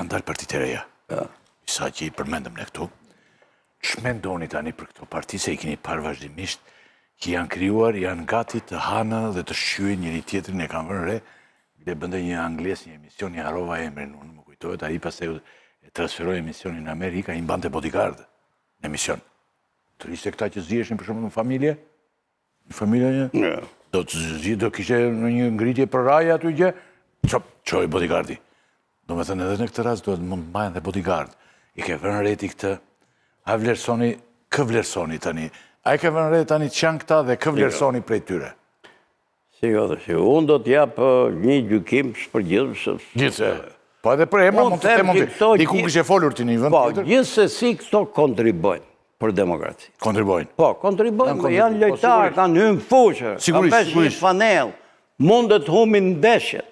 kanë dalë partitë e reja. Sa që i përmendëm në këtu. Ç'mendoni tani për këto parti, se i keni parë vazhdimisht, që janë krijuar, janë gati të hanë dhe të shqyejnë njëri tjetrin, e kanë vënë re, dhe bënde një angles, një emision, një harova emrin, unë më kujtohet, ai pas e transferoi emisionin në Amerikë, ai mbante bodyguard në emision. Të ishte këta që ziheshin për shembull në familje, do kishte një ngritje për raja aty gjë, çoj bodyguardi. Do me thënë edhe në këtë rast do të mund të mbajnë dhe bodyguard. I ke vënë reti këtë, a vlerësoni, kë vlerësoni tani? A i ke vënë reti tani që janë këta dhe kë vlerësoni prej tyre? Unë do t'japë një gjykim shpërgjithshëm. Gjithse. Po edhe për emra mund të them diku kishte folur ti në një vend tjetër. Po, gjithsesi këto kontribojnë për demokraci. Kontribojnë. Po, kontribojnë, janë lojtarë, kanë hymë fushë, kanë pesh një fanel, mundet humin ndeshjet.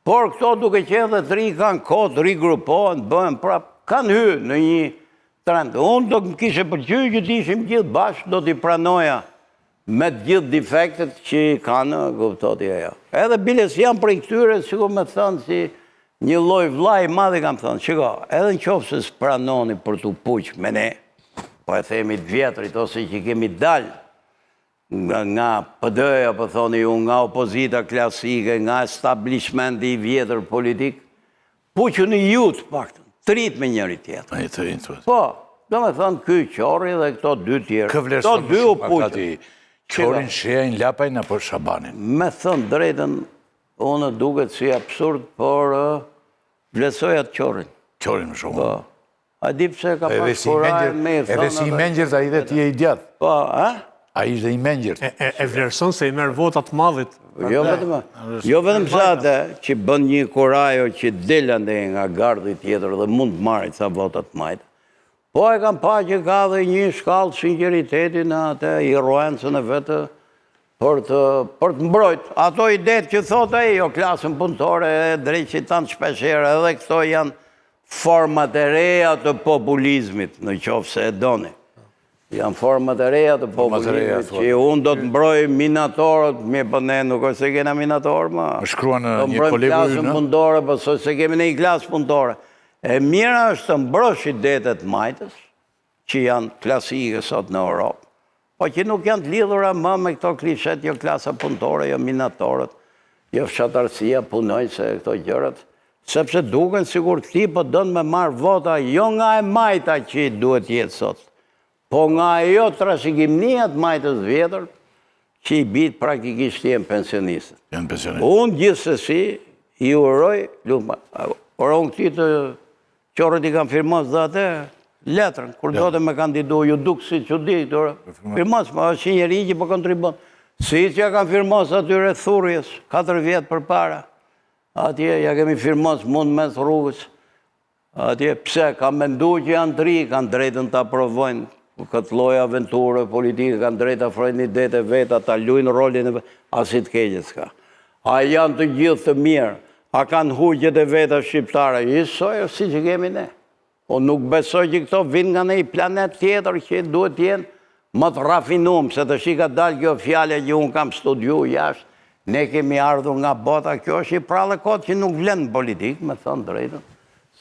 Por këto duke që edhe të ri kanë kodë, rigrupohen, bëhen prap, kanë hy në një trend. Unë do më kishe përqyjë që t'ishim gjithë bashkë, do t'i pranoja me gjithë defektet që kanë, guptoti ajo. Edhe biles janë prej këtyre, sikur me thënë si një loj vlaj madhe kam thënë, qiko, edhe në qofë se s'pranoni për t'u puqë me ne, po e themi të vjetrit, ose që kemi dalë, nga PD-ja, po thoni ju, nga opozita klasike, nga establishmenti i vjetër politik, puqën i jutë paktën, të rritë me njëri tjetër. Po, do me thënë këj Qorri dhe këto dy tjerë. Kë vlerëson më shumë akati Qorin shejnë lapajnë apo Shabanin? Me thënë drejtën, unë duket si absurd, por vlerësoja të Qorin. Qorin më shumë. Po, a di pse ka pas kurajnë me thënë. Edhe si i mengjërt, a i dhe ti e i djatë. Po, A ishte i mengjërt. E vlerëson se i merë votat madhit. Jo vetëm sa atë që bën një kurajo që delande nga gardi tjetër dhe mund të marrit sa votat majtë. Po e kam pa që ka dhe një shkallë sinceriteti në atë irruencën e vetë për të mbrojt. Ato idetë që thot e jo klasën punëtore e drejt që tanë shpeshere edhe këto janë format e reja të populizmit në qofë se e doni. Janë format e reja të popullimit, që unë do të mbroj minatorët, mirë për ne nuk është se kena minatorë, ma. Më shkruan një kolegu ju, në? Do mbroj klasën punëtore, për se kemi në i klasë punëtore. E mira është të mbrosh idetet majtës, që janë klasike sot në Europë, po që nuk janë të lidhura më me këto klishet, jo klasa punëtore, jo minatorët, jo fshatarësia, punojnë se këto gjërat, sepse duken sikur këti po dënë me marë vota, jo nga e majta që duhet jetë sot. Po nga jo trashëgimniat majtës vjetër, që i bitë praktikisht jenë pensionistët. Jenë pensionistët. Unë gjithsesi i uroj, unë këti të Qorrit i kam firmos dhe atë letrën, kur do të me kandidu, ju duk si që di, firmos, ma është njëri që po kontribon. Si që ja kam firmos atyre thurjes, 4 vjetë për para, atje ja kemi firmos mund mes rrugës, atje pse, kam mendu që janë të ri, kanë drejtën të aprovojnë, këtë loj aventurë politike, kanë drejt afrojnë idete veta, ta lujnë rolin e asit keqet s'ka. A janë të gjithë të mirë, a kanë hugjet e veta shqiptare, isoj, si që kemi ne. O nuk besoj që këto vinë nga ne i planet tjetër që duhet jenë më të rafinum, se të shika dalë kjo fjale që unë kam studiu jashtë, ne kemi ardhur nga bota, kjo është i prallë kot që nuk vlenë politikë, me thënë drejtën.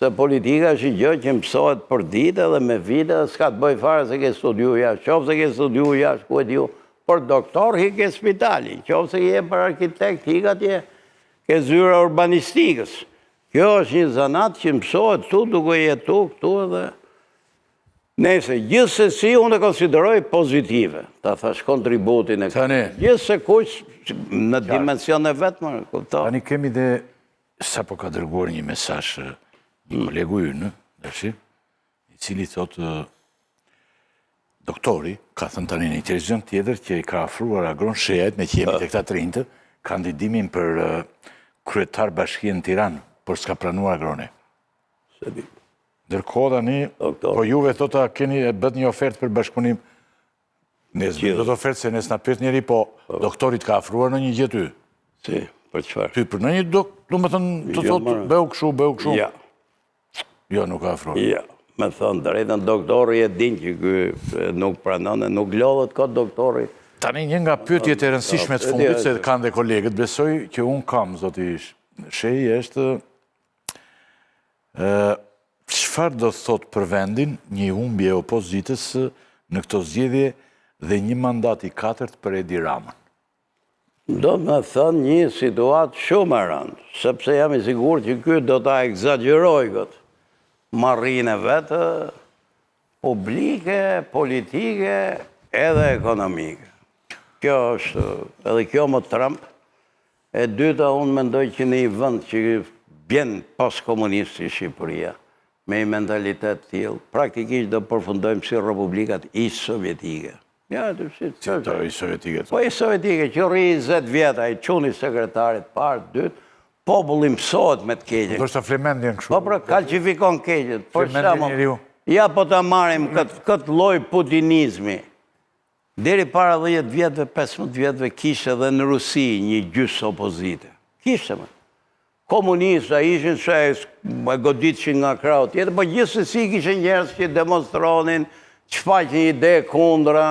Se politika është i gjë që mësohet për dite dhe me vite dhe s'ka të bëj fare se ke studiu jashtë. Qofë se ke studiu jashtë, ku e t'ju, për doktor hi ke spitali. Qofë se je për arkitekt, hi ka t'je ke zyra urbanistikës. Kjo është një zanat që mësohet tu, duke jetu, këtu edhe. Nese, gjithë se si unë e konsideroj pozitive, ta thash kontributin e këtë. Gjithë se kush në dimension e vetëmë, këpto. Tani kemi dhe, sa po ka dërguar një mesash një kolegu ynë, i cili thotë doktori, ka thënë tani një televizion tjetër që i ka afruar Agron Shejat, me që jemi të këta trintë, kandidimin për kryetar bashkia në Tiranë, por s'ka pranuar Agrone. Ndërkohë tani, po juve thotë keni bët një ofertë për bashkëpunim, nesë do të ofertë se nesë na pyet njeri, po doktorit ka afruar në një gjë ty. Si, për qëfar? Ty për në një do më thënë të thotë bëu këshu. Ja. Jo, nuk ka afruar. Ja, me thënë, drejtën doktori e din që nuk pranon e nuk lodhët këtë doktori. Tani një nga pyetjet e rëndësishme të fundit, se kanë dhe kolegët, besoj që unë kam, zoti Shehi, është çfarë do thot për vendin një humbje e opozitës në këto zgjedhje dhe një mandat i 4 për Edi Ramën? Do me thënë një situatë shumë e rëndë, sepse jam i sigur që ky do ta egzagjeroj këtë marrine vetë publike, politike edhe ekonomike. Kjo është, edhe kjo më Trump. E dyta, unë mendoj që në një vend që bjen post-komunist si Shqipëria, me i mentalitet tillë, praktikisht do përfundojmë si republikat sovjetike. Ja, I sovjetike. Po i sovjetike, që rri 20 vjeta, i quni sekretarit parë, dytë, populli mësohet me të keqen. Do shta flemendjen kështu. Po pra, kalqifikon keqen. Flemendjen njeriu. Ja, po ta marrim këtë lloj putinizmi. Deri para 10 vjetëve, 15 vjetëve, kishte edhe në Rusi një gjysë opozite. Kishte më. Komunista ishin që e goditëshin nga krau tjetër, po gjithsesi kishin njerëz që demonstronin, që faqin një ide kundra,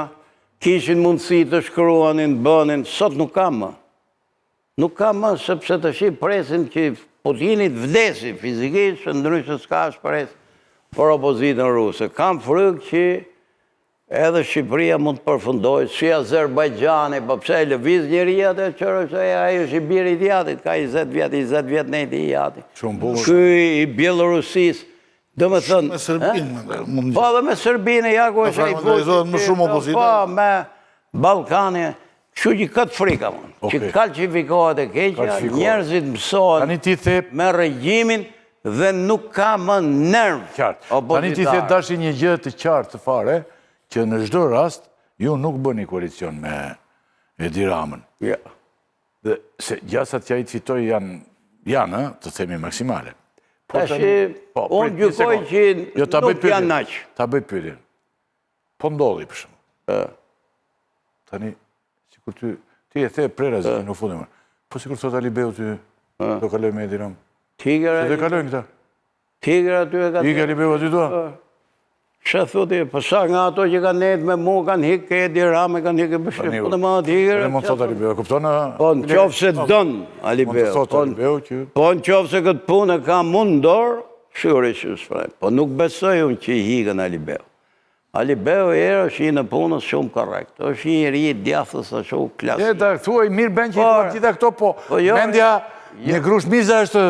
kishin mundësi të shkruanin, bënin, sot nuk kam më. Nuk kam më, sepse të shi presin që Putinit vdesi fizikisht, ndryshe s'ka shpresë për opozitën ruse. Kam frikë që edhe Shqipëria mund të përfundoj, si Azerbajgjani, po pse e lëviz njëria të qërë, ajo është i biri i jatit, ka 20 vjet nejti i jatit. Ky i Bielorusis, do me thënë... Me Serbinë. Po dhe me Serbinë, ja ku është i fushë. Më shumë opozite. Po, me Balkani, kështu që këtë frika, që kalqifikohet e keqja, njerëzit mësohet me regjimin dhe nuk ka më nerv opozitare. Tani ti the dashi një gjë të qartë të fare, që në çdo rast ju nuk bëni koalicion me Edi Ramën. Ja. Dhe se gjasat që ai të fitoj janë, të themi maksimale. Unë gjykoj që nuk janë naq. Ta bëj pyetjen. Po ndodhi për shembull. Tani, sikur ti e the prerë në fundin. Po sikur thot Alibeu ty do kaloj me Edi Ramën. Tigra. Se do kalojnë këta. Tigra aty e ka. I ka Alibeu aty do. Shë thuti, përsa nga ato që kanë nejtë me mu, kanë hikë ke Edi Rame, kanë hikë bëshë, po të ma Tigra. Ne mund të thot Alibeu, kuptonë? Po në qofë se dënë Alibeu. Mund të thot Alibeu që... Po në qofë se këtë punë e ka mundor, shure që shprejnë. Po nuk besoj unë që i hikën Alibeu. Alibeu është i në punës shumë korrekt. është i ri djathës a shumë klasik. E, da, thuaj, mirë ben që i thuaj gjitha këto, po mendja në grush miza është...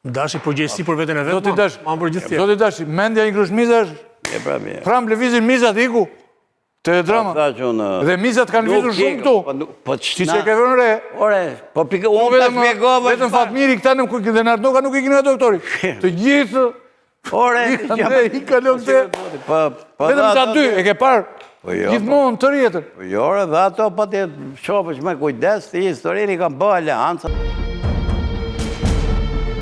Dashi përgjegjësi për veten e vet, ma për gjithë tjerë. Do t'i dashi, mendja një grush miza është... Pram lëvizin mizat iku, të drama. Dhe mizat kanë lëvizur shumë këtu. Që që ke vërën re. Ore, po unë të shpjegove... Vetëm Fatmiri këta dhe Nardoka nuk i kine doktori. Të gjithë... Ore, i kalon të... Vetëm sa dy, e ke parë. Gjithmonë të rjetër. Po jore, dhe ato po të shofësh me kujdes, të historinë i kam bë aleanca.